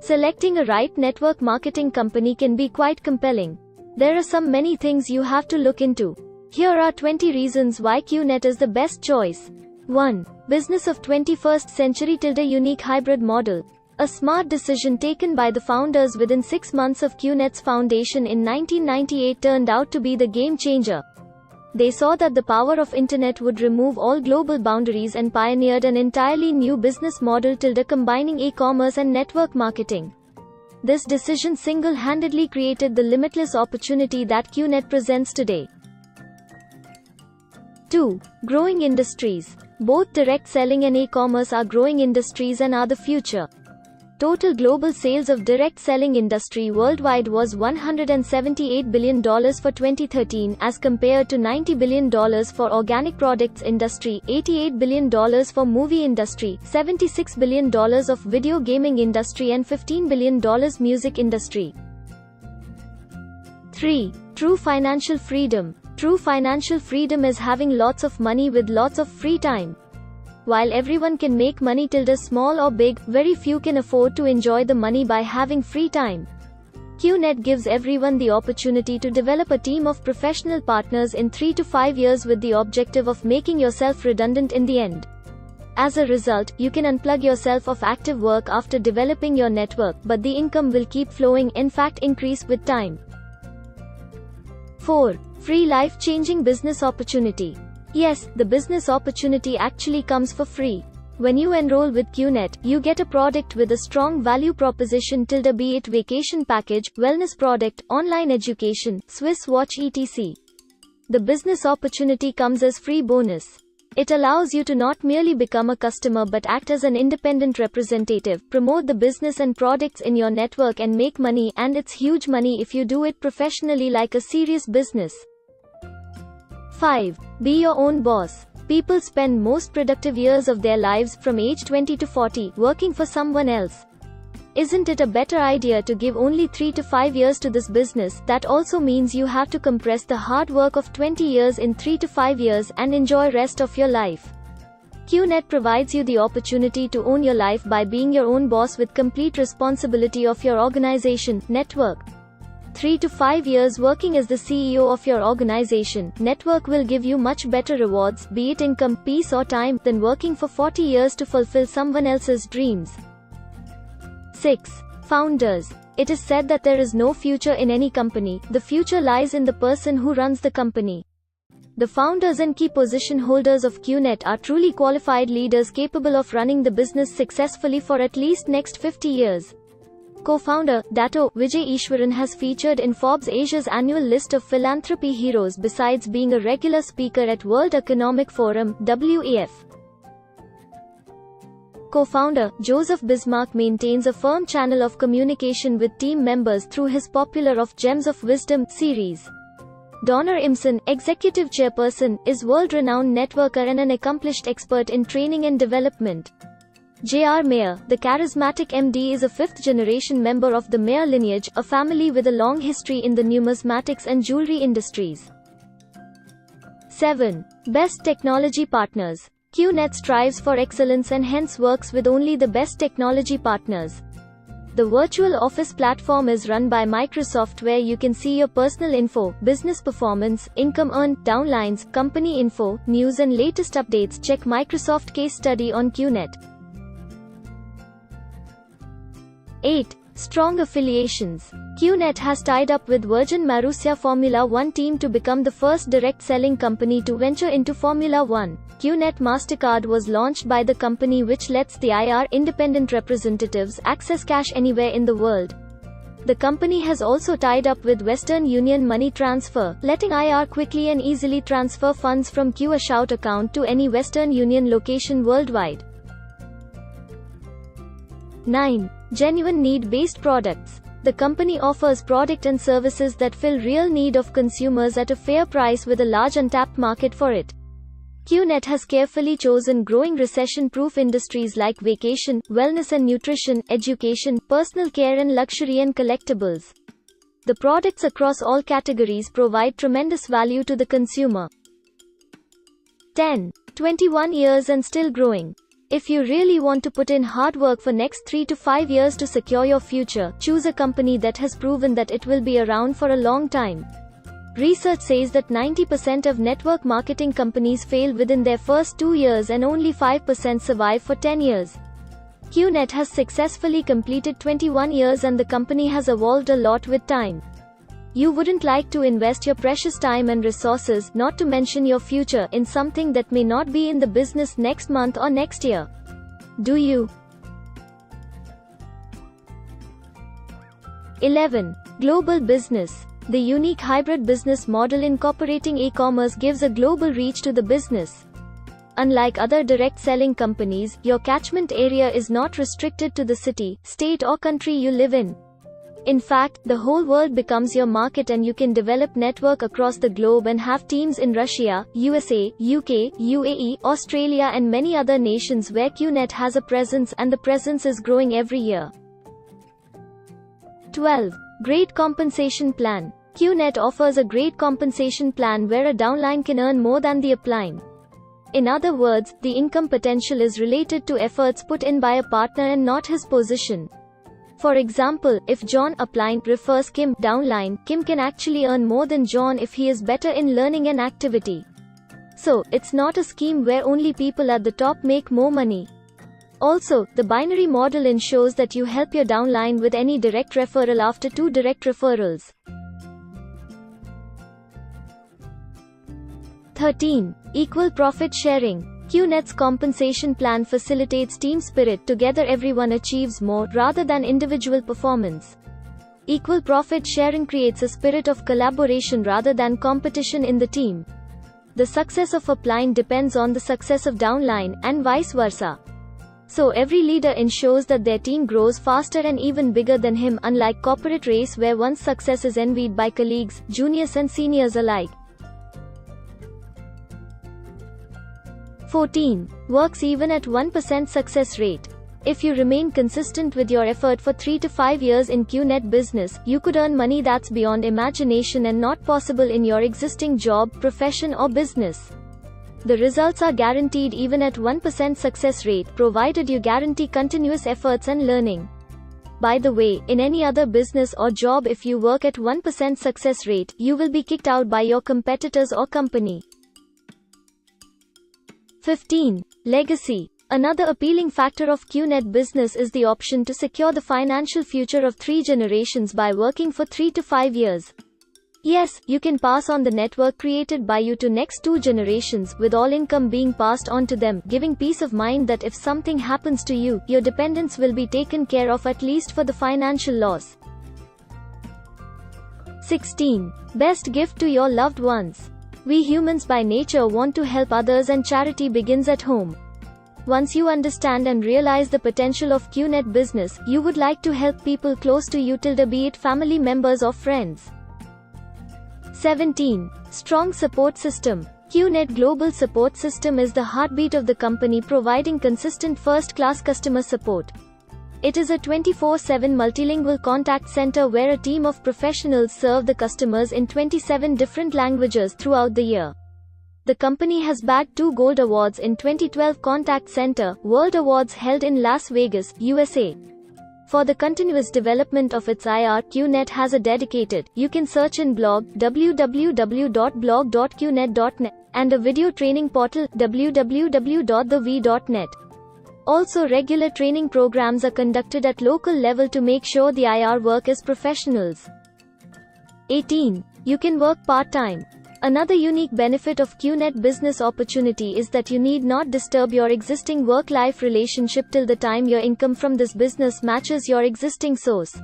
Selecting a right network marketing company can be quite compelling. There are many things you have to look into. Here are 20 reasons why QNet is the best choice. 1. Business of 21st century / unique hybrid model. A smart decision taken by the founders within 6 months of QNet's foundation in 1998 turned out to be the game changer. They saw that the power of internet would remove all global boundaries and pioneered an entirely new business model combining e-commerce and network marketing. This decision single-handedly created the limitless opportunity that QNet presents today. 2. Growing industries. Both direct selling and e-commerce are growing industries and are the future. Total global sales of direct selling industry worldwide was $178 billion for 2013 as compared to $90 billion for organic products industry, $88 billion for movie industry, $76 billion of video gaming industry and $15 billion music industry. 3. True financial freedom. True financial freedom is having lots of money with lots of free time. While everyone can make money small or big, very few can afford to enjoy the money by having free time. QNet gives everyone the opportunity to develop a team of professional partners in 3 to 5 years with the objective of making yourself redundant in the end. As a result, you can unplug yourself of active work after developing your network, but the income will keep flowing, in fact increase with time. 4. Free life-changing business opportunity. Yes, the business opportunity actually comes for free. When you enroll with QNet, you get a product with a strong value proposition be it vacation package, wellness product, online education, Swiss watch etc. The business opportunity comes as free bonus. It allows you to not merely become a customer but act as an independent representative, promote the business and products in your network and make money, and it's huge money if you do it professionally like a serious business. 5. Be your own boss. People spend most productive years of their lives from age 20 to 40 working for someone else. Isn't it a better idea to give only 3 to 5 years to this business? That also means you have to compress the hard work of 20 years in 3 to 5 years and enjoy rest of your life. QNet provides you the opportunity to own your life by being your own boss with complete responsibility of your organization, network. 3 to 5 years working as the CEO of your organization, network will give you much better rewards, be it income, peace or time, than working for 40 years to fulfill someone else's dreams. 6. Founders. It is said that there is no future in any company, the future lies in the person who runs the company. The founders and key position holders of QNet are truly qualified leaders capable of running the business successfully for at least next 50 years. Co-founder, Dato' Vijay Easwaran has featured in Forbes Asia's annual list of philanthropy heroes besides being a regular speaker at World Economic Forum, WEF. Co-founder, Joseph Bismarck maintains a firm channel of communication with team members through his popular Of Gems of Wisdom series. Donna Imson, executive chairperson, is world-renowned networker and an accomplished expert in training and development. J.R. Mayer, the charismatic MD, is a fifth-generation member of the Mayer lineage, a family with a long history in the numismatics and jewelry industries. 7. Best technology partners. QNet strives for excellence and hence works with only the best technology partners. The virtual office platform is run by Microsoft where you can see your personal info, business performance, income earned, downlines, company info, news and latest updates. Check Microsoft case study on QNet. 8. Strong affiliations. QNet has tied up with Virgin Marussia Formula One team to become the first direct selling company to venture into Formula One. QNet MasterCard was launched by the company which lets the IR independent representatives access cash anywhere in the world. The company has also tied up with Western Union Money Transfer, letting IR quickly and easily transfer funds from QAshout account to any Western Union location worldwide. 9. Genuine need-based products. The company offers product and services that fill real need of consumers at a fair price with a large untapped market for it. QNet has carefully chosen growing recession-proof industries like vacation, wellness and nutrition, education, personal care and luxury and collectibles. The products across all categories provide tremendous value to the consumer. 10. 21 years and still growing. If you really want to put in hard work for next 3 to 5 years to secure your future, choose a company that has proven that it will be around for a long time. Research says that 90% of network marketing companies fail within their first 2 years and only 5% survive for 10 years. QNet has successfully completed 21 years and the company has evolved a lot with time. You wouldn't like to invest your precious time and resources, not to mention your future, in something that may not be in the business next month or next year. Do you? 11. Global business. The unique hybrid business model incorporating e-commerce gives a global reach to the business. Unlike other direct selling companies, your catchment area is not restricted to the city, state or country you live in. In fact, the whole world becomes your market and you can develop network across the globe and have teams in Russia, USA, UK, UAE, Australia and many other nations where QNet has a presence, and the presence is growing every year. 12. Great compensation plan. QNet offers a great compensation plan where a downline can earn more than the upline. In other words, the income potential is related to efforts put in by a partner and not his position. For example, if John upline refers Kim downline, Kim can actually earn more than John if he is better in learning an activity. So, it's not a scheme where only people at the top make more money. Also, the binary model ensures that you help your downline with any direct referral after 2 direct referrals. 13. Equal profit sharing. QNet's compensation plan facilitates team spirit. Together everyone achieves more, rather than individual performance. Equal profit sharing creates a spirit of collaboration rather than competition in the team. The success of upline depends on the success of downline, and vice versa. So every leader ensures that their team grows faster and even bigger than him, unlike corporate race where one's success is envied by colleagues, juniors and seniors alike. 14. Works even at 1% success rate. If you remain consistent with your effort for 3 to 5 years in QNet business, you could earn money that's beyond imagination and not possible in your existing job, profession or business. The results are guaranteed even at 1% success rate, provided you guarantee continuous efforts and learning. By the way, in any other business or job, if you work at 1% success rate, you will be kicked out by your competitors or company. 15. Legacy. Another appealing factor of QNet business is the option to secure the financial future of 3 generations by working for 3 to 5 years. Yes, you can pass on the network created by you to next 2 generations, with all income being passed on to them, giving peace of mind that if something happens to you, your dependents will be taken care of at least for the financial loss. 16. Best gift to your loved ones. We humans by nature want to help others, and charity begins at home. Once you understand and realize the potential of QNet business, you would like to help people close to you, be it family members or friends. 17. Strong support system. QNet Global Support System is the heartbeat of the company, providing consistent first-class customer support. It is a 24/7 multilingual contact center where a team of professionals serve the customers in 27 different languages throughout the year. The company has bagged 2 gold awards in 2012 Contact Center World Awards held in Las Vegas, USA. For the continuous development of its IR, QNet has a dedicated, you can search in blog, www.blog.qnet.net, and a video training portal, www.thev.net. Also, regular training programs are conducted at local level to make sure the IR work is professionals. 18. You can work part-time. Another unique benefit of QNet business opportunity is that you need not disturb your existing work-life relationship till the time your income from this business matches your existing source.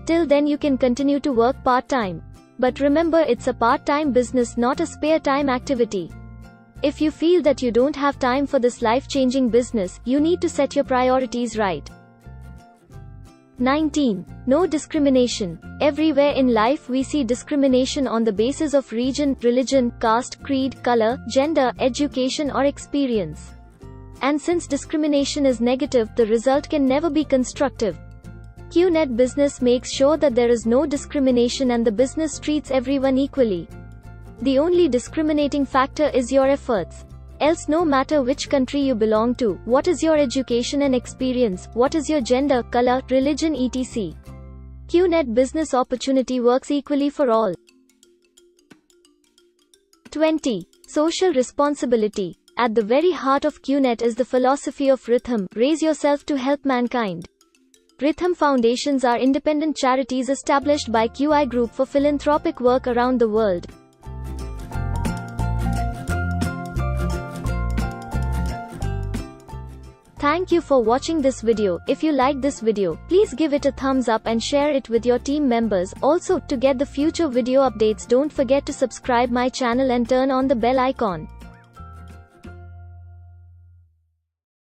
Till then you can continue to work part-time. But remember, it's a part-time business, not a spare time activity. If you feel that you don't have time for this life-changing business, you need to set your priorities right. 19. No discrimination. Everywhere in life we see discrimination on the basis of region, religion, caste, creed, color, gender, education or experience. And since discrimination is negative, the result can never be constructive. QNet business makes sure that there is no discrimination and the business treats everyone equally. The only discriminating factor is your efforts. Else, no matter which country you belong to, what is your education and experience, what is your gender, color, religion, etc. QNet business opportunity works equally for all. 20. Social responsibility. At the very heart of QNet is the philosophy of Rhythm, raise yourself to help mankind. Rhythm Foundations are independent charities established by QI Group for philanthropic work around the world. Thank you for watching this video. If you like this video, please give it a thumbs up and share it with your team members. Also, to get the future video updates, don't forget to subscribe my channel and turn on the bell icon.